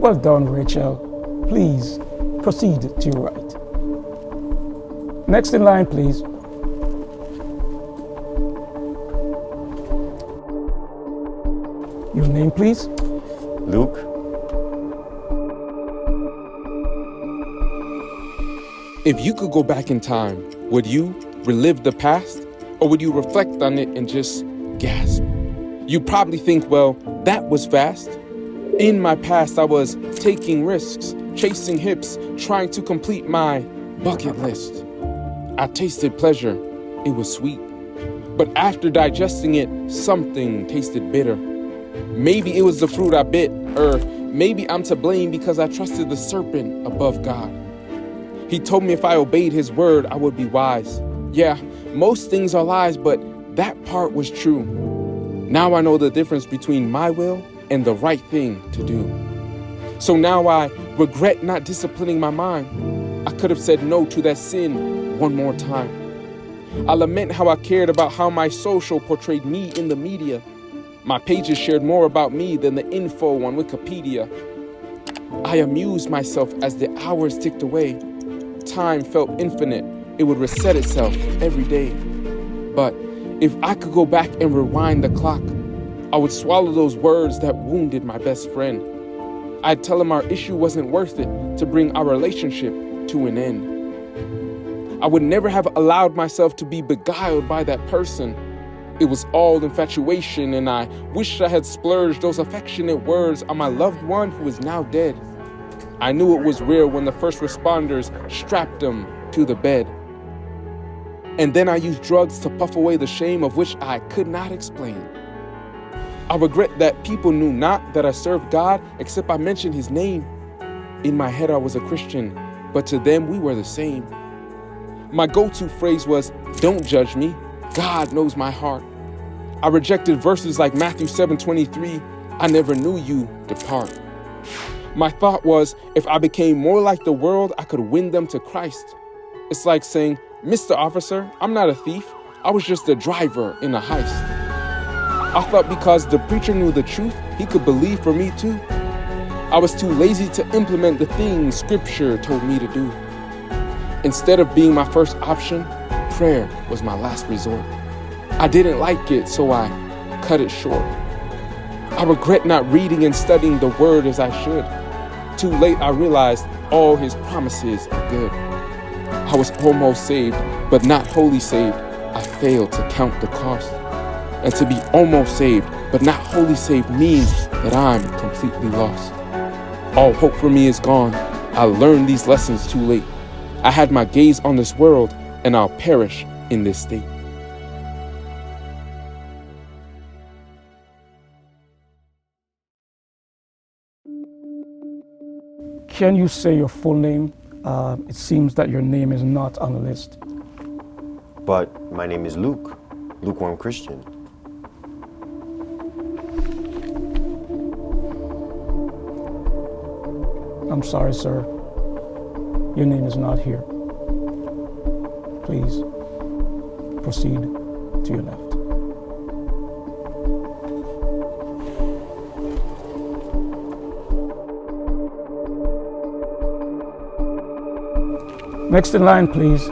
Well done, Rachel. Please proceed to your right. Next in line, please. Your name, please? Luke. If you could go back in time, would you relive the past? Or would you reflect on it and just gasp? You'd probably think, well, that was fast. In my past, I was taking risks, chasing hips, trying to complete my bucket list. I tasted pleasure. It was sweet. But after digesting it, something tasted bitter. Maybe it was the fruit I bit, or maybe I'm to blame because I trusted the serpent above God. He told me if I obeyed his word, I would be wise. Yeah, most things are lies, but that part was true. Now I know the difference between my will and the right thing to do. So now I regret not disciplining my mind. I could have said no to that sin one more time. I lament how I cared about how my social portrayed me in the media. My pages shared more about me than the info on Wikipedia. I amused myself as the hours ticked away. Time felt infinite. It would reset itself every day. But if I could go back and rewind the clock, I would swallow those words that wounded my best friend. I'd tell him our issue wasn't worth it to bring our relationship to an end. I would never have allowed myself to be beguiled by that person. It was all infatuation, and I wished I had splurged those affectionate words on my loved one who is now dead. I knew it was real when the first responders strapped him to the bed. And then I used drugs to puff away the shame of which I could not explain. I regret that people knew not that I served God except I mentioned his name. In my head I was a Christian, but to them we were the same. My go-to phrase was, "Don't judge me, God knows my heart." I rejected verses like Matthew 7:23, "I never knew you, depart." My thought was, if I became more like the world, I could win them to Christ. It's like saying, "Mr. Officer, I'm not a thief. I was just a driver in a heist." I thought because the preacher knew the truth, he could believe for me too. I was too lazy to implement the things Scripture told me to do. Instead of being my first option, prayer was my last resort. I didn't like it, so I cut it short. I regret not reading and studying the Word as I should. Too late, I realized all his promises are good. I was almost saved, but not wholly saved. I failed to count the cost. And to be almost saved, but not wholly saved means that I'm completely lost. All hope for me is gone. I learned these lessons too late. I had my gaze on this world, and I'll perish in this state. Can you say your full name? It seems that your name is not on the list. But my name is Luke, lukewarm Christian. I'm sorry, sir. Your name is not here. Please proceed to your left. Next in line, please.